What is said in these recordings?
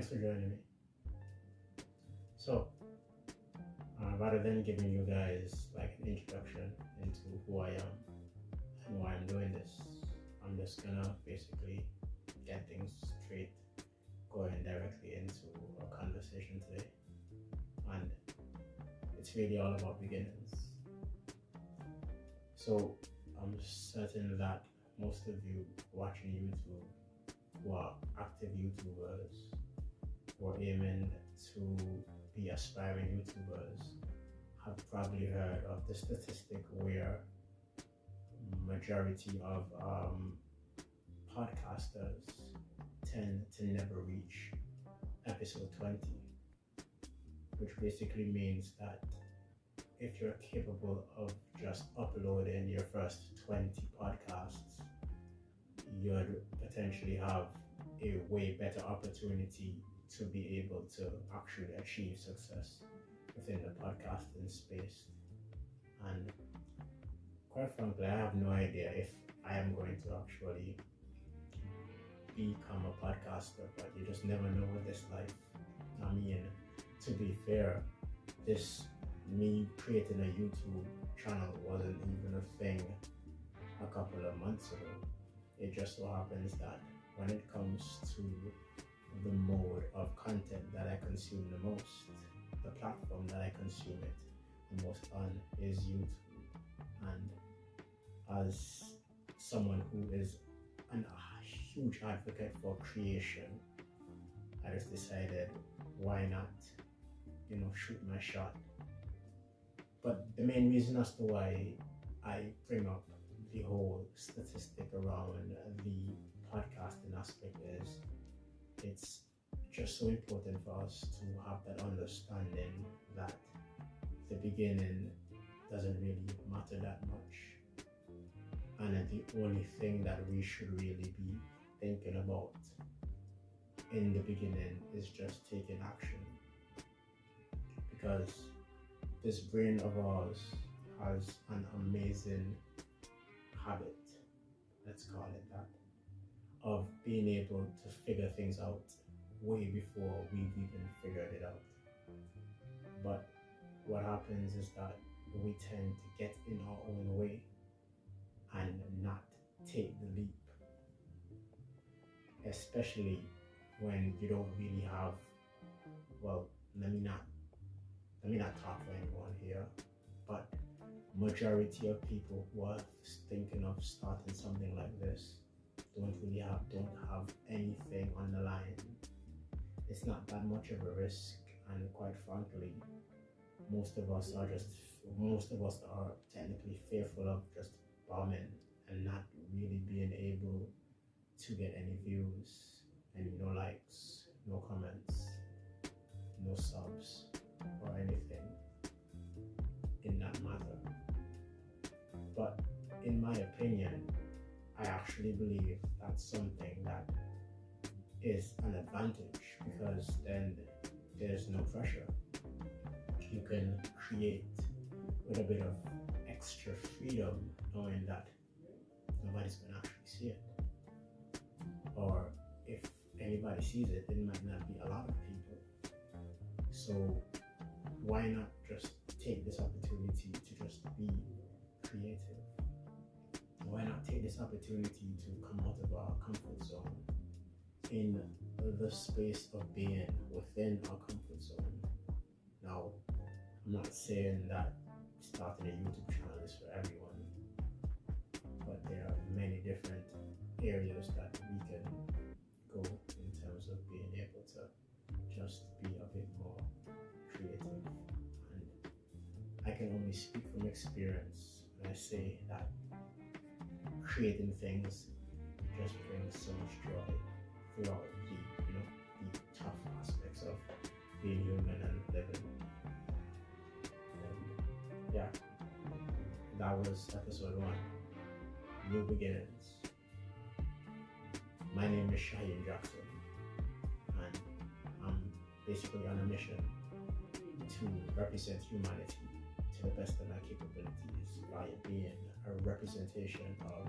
Thanks for joining me. So, rather than giving you guys like an introduction into who I am and why I'm doing this, I'm just gonna basically get things straight, going directly into our conversation today. And it's really all about beginnings. So, I'm certain that most of you watching YouTube who are active YouTubers who are aiming to be aspiring YouTubers have probably heard of the statistic where majority of podcasters tend to never reach episode 20, which basically means that if you're capable of just uploading your first 20 podcasts, you'd potentially have a way better opportunity to be able to actually achieve success within the podcasting space. And quite frankly, I have no idea if I am going to actually become a podcaster, but you just never know with this life. I mean, to be fair, me creating a YouTube channel wasn't even a thing a couple of months ago. It just so happens that when it comes to the mode of content that I consume the most, the platform that I consume it the most on is YouTube. And as someone who is a huge advocate for creation, I just decided, why not, shoot my shot. But the main reason as to why I bring up the whole statistic around the podcasting aspect is it's just so important for us to have that understanding that the beginning doesn't really matter that much, and that the only thing that we should really be thinking about in the beginning is just taking action, because this brain of ours has an amazing habit, let's call it that, of being able to figure things out way before we've even figured it out. But what happens is that we tend to get in our own way and not take the leap, especially when you don't really have, well, let me not talk for anyone here, but majority of people who are thinking of starting something like this don't have anything on the line. It's not that much of a risk, and quite frankly, most of us are technically fearful of just bombing and not really being able to get any views, and no likes, no comments, no subs, or anything in that matter. But in my opinion, I actually believe that's something that is an advantage, because then there's no pressure. You can create with a bit of extra freedom, knowing that nobody's going to actually see it. Or if anybody sees it, it might not be a lot of people. So why not just take this opportunity to just be creative? Why not take this opportunity to come out of our comfort zone in the space of being within our comfort zone? Now, I'm not saying that starting a YouTube channel is for everyone, but there are many different areas that we can go in terms of being able to just be a bit more creative. And I can only speak from experience when I say that creating things just brings so much joy throughout the tough aspects of being human and living. And yeah, that was episode 1, New Beginnings. My name is Shaheen Jackson, and I'm basically on a mission to represent humanity to the best of my capabilities by being a representation of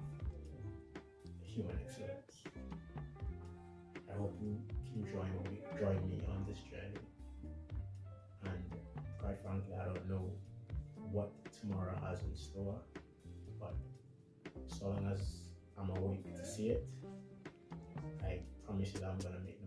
human excellence. I hope you can join join me on this journey. And quite frankly, I don't know what tomorrow has in store, but so long as I'm awake to see it, I promise you that I'm gonna make